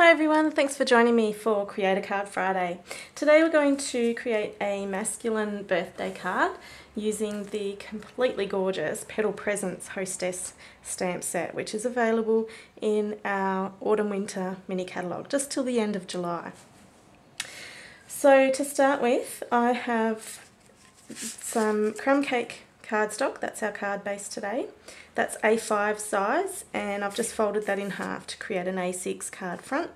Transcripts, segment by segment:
Hi everyone, thanks for joining me for Create a Card Friday. Today we're going to create a masculine birthday card using the completely gorgeous Petal Presents Hostess stamp set, which is available in our Autumn Winter mini catalogue just till the end of July. So to start with, I have some crumb cake cardstock. That's our card base today. That's A5 size, and I've just folded that in half to create an A6 card front.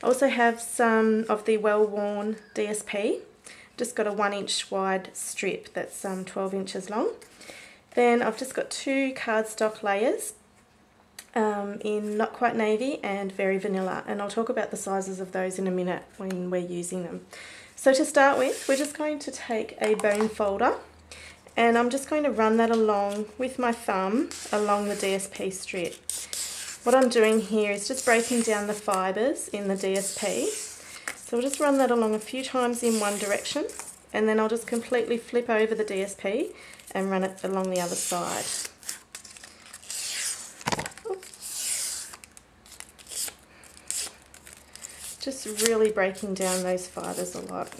I also have some of the well-worn DSP. Just got a 1 inch wide strip that's 12 inches long. Then I've just got two cardstock layers in Not Quite Navy and Very Vanilla, and I'll talk about the sizes of those in a minute when we're using them. So to start with, we're just going to take a bone folder, and I'm just going to run that along with my thumb along the DSP strip. What I'm doing here is just breaking down the fibres in the DSP. So we'll just run that along a few times in one direction, and then I'll just completely flip over the DSP and run it along the other side. Just really breaking down those fibres a lot.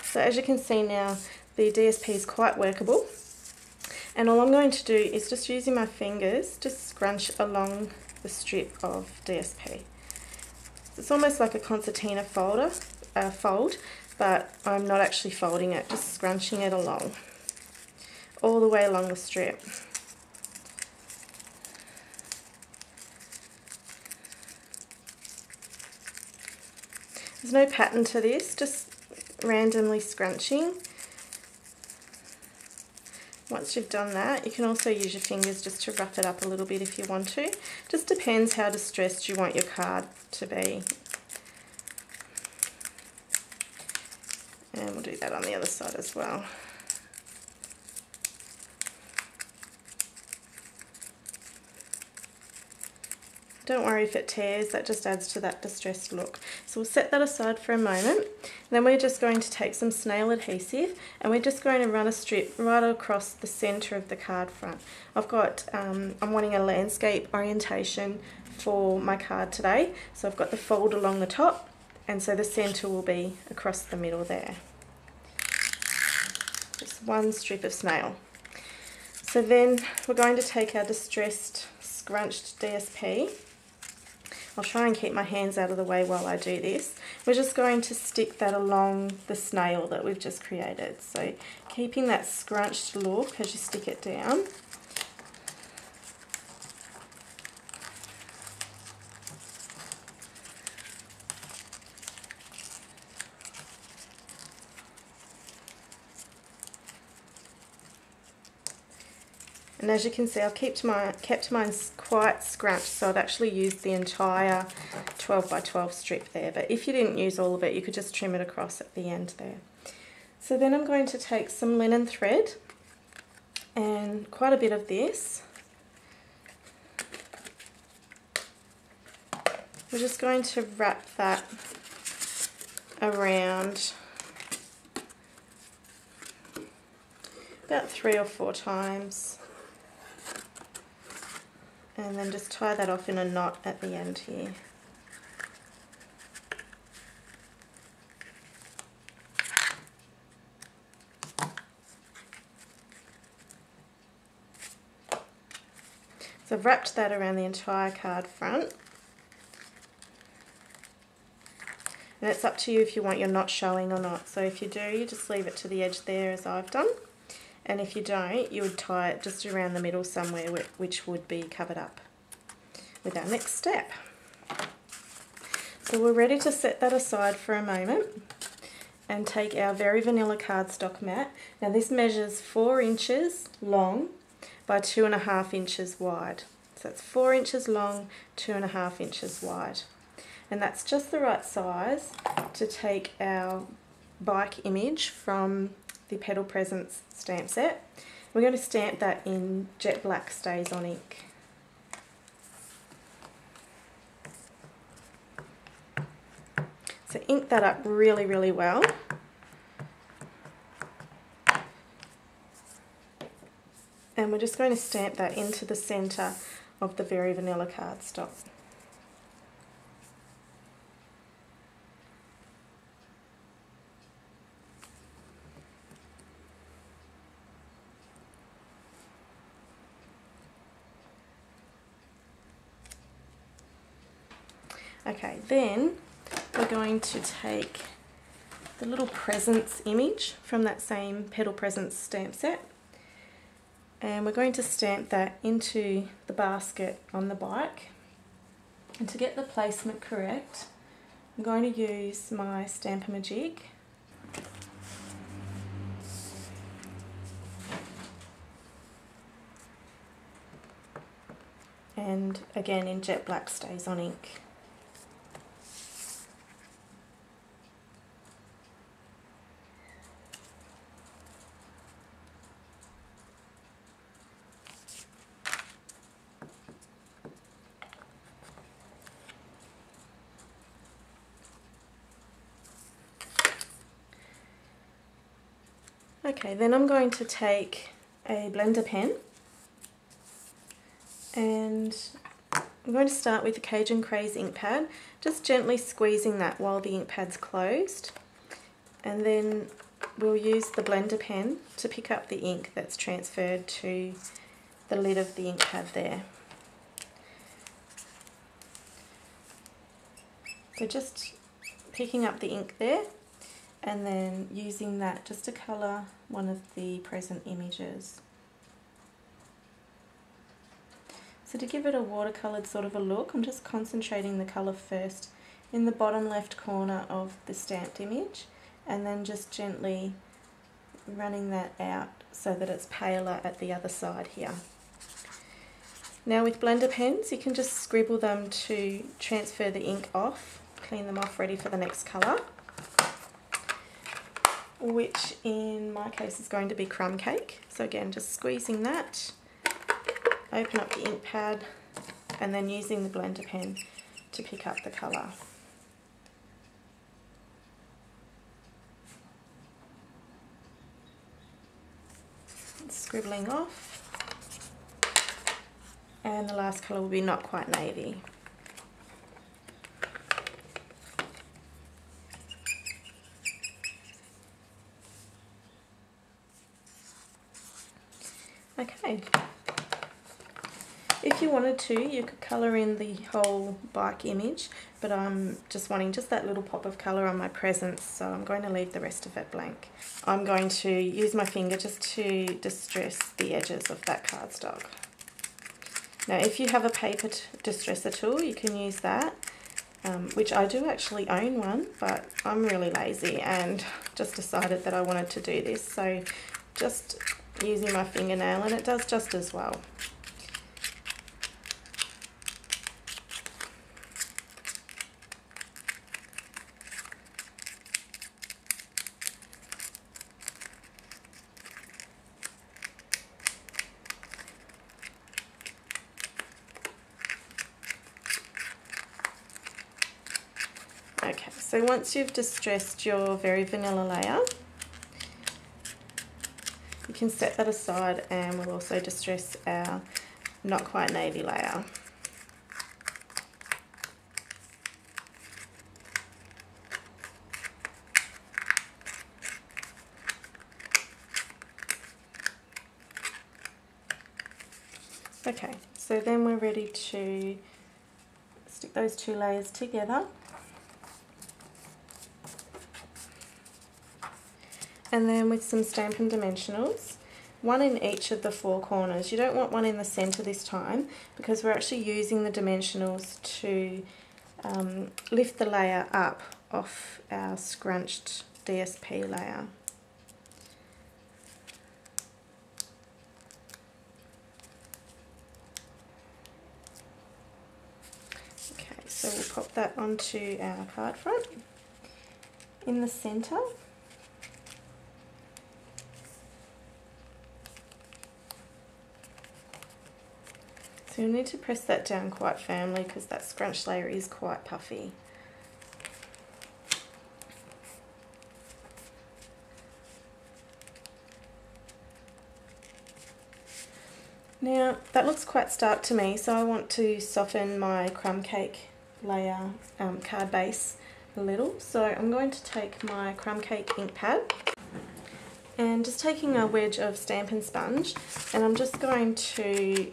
So as you can see now, the DSP is quite workable, and all I'm going to do is just using my fingers just scrunch along the strip of DSP. It's almost like a concertina fold, but I'm not actually folding it, just scrunching it along, all the way along the strip. There's no pattern to this, just randomly scrunching. Once you've done that, you can also use your fingers just to rough it up a little bit if you want to. Just depends how distressed you want your card to be. And we'll do that on the other side as well. Don't worry if it tears, that just adds to that distressed look. So we'll set that aside for a moment. Then we're just going to take some snail adhesive, and we're just going to run a strip right across the centre of the card front. I've got, I'm wanting a landscape orientation for my card today, so I've got the fold along the top, and so the centre will be across the middle there. Just one strip of snail. So then we're going to take our distressed scrunched DSP. I'll try and keep my hands out of the way while I do this. We're just going to stick that along the snail that we've just created. So keeping that scrunched look as you stick it down. And as you can see, I've kept mine quite scrunched, so I've actually used the entire 12 by 12 strip there. But if you didn't use all of it, you could just trim it across at the end there. So then I'm going to take some linen thread, and quite a bit of this. We're just going to wrap that around about 3 or 4 times. And then just tie that off in a knot at the end here. So I've wrapped that around the entire card front. And it's up to you if you want your knot showing or not. So if you do, you just leave it to the edge there as I've done. And if you don't, you would tie it just around the middle somewhere, which would be covered up with our next step. So we're ready to set that aside for a moment and take our Very Vanilla cardstock mat. Now this measures 4 inches long by 2.5 inches wide. So it's 4 inches long, 2.5 inches wide. And that's just the right size to take our bike image from the Petal Presents stamp set. We're going to stamp that in Jet Black StazOn ink. So ink that up really, really well. And we're just going to stamp that into the centre of the Very Vanilla cardstock. Okay, then we're going to take the little presents image from that same Petal Presents stamp set, and we're going to stamp that into the basket on the bike. And to get the placement correct, I'm going to use my Stamp-A-Majig and again in Jet Black StazOn ink. Okay, then I'm going to take a blender pen and I'm going to start with the Cajun Craze ink pad, just gently squeezing that while the ink pad's closed, and then we'll use the blender pen to pick up the ink that's transferred to the lid of the ink pad there. So just picking up the ink there and then using that just to colour one of the present images. So to give it a watercoloured sort of a look, I'm just concentrating the colour first in the bottom left corner of the stamped image and then just gently running that out so that it's paler at the other side here. Now with blender pens you can just scribble them to transfer the ink off, clean them off ready for the next colour, which in my case is going to be Crumb Cake. So again, just squeezing that, open up the ink pad and then using the blender pen to pick up the colour. Scribbling off, and the last colour will be Not Quite Navy. Okay, if you wanted to, you could colour in the whole bike image, but I'm just wanting just that little pop of colour on my presents, so I'm going to leave the rest of it blank. I'm going to use my finger just to distress the edges of that cardstock. Now if you have a paper distresser tool, you can use that, which I do actually own one, but I'm really lazy and just decided that I wanted to do this, so just using my fingernail, and it does just as well. Okay, so once you've distressed your very vanilla layer, you can set that aside, and we'll also distress our Not Quite Navy layer. Okay, so then we're ready to stick those two layers together. And then with some Stampin' Dimensionals, one in each of the four corners. You don't want one in the centre this time because we're actually using the dimensionals to lift the layer up off our scrunched DSP layer. Okay, so we'll pop that onto our card front. In the centre, so you'll need to press that down quite firmly because that scrunch layer is quite puffy. Now that looks quite stark to me, so I want to soften my Crumb Cake layer card base a little. So I'm going to take my Crumb Cake ink pad and just taking a wedge of Stampin' Sponge, and I'm just going to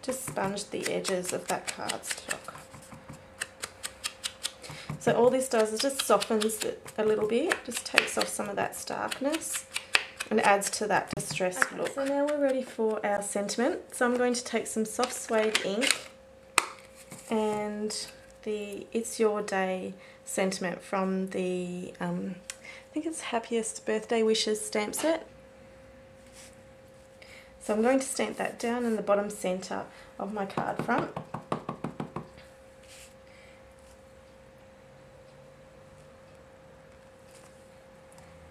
sponge the edges of that cardstock. So all this does is just softens it a little bit, just takes off some of that starkness and adds to that distressed look. So now we're ready for our sentiment. So I'm going to take some soft suede ink and the It's Your Day sentiment from the, I think it's Happiest Birthday Wishes stamp set. So I'm going to stamp that down in the bottom centre of my card front.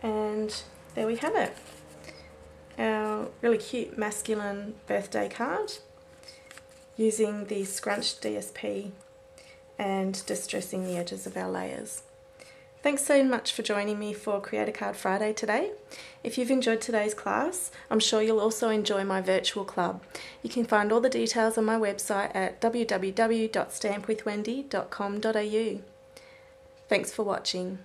And there we have it, our really cute masculine birthday card using the scrunched DSP and distressing the edges of our layers. Thanks so much for joining me for Create a Card Friday today. If you've enjoyed today's class, I'm sure you'll also enjoy my virtual club. You can find all the details on my website at www.stampwithwendy.com.au. Thanks for watching.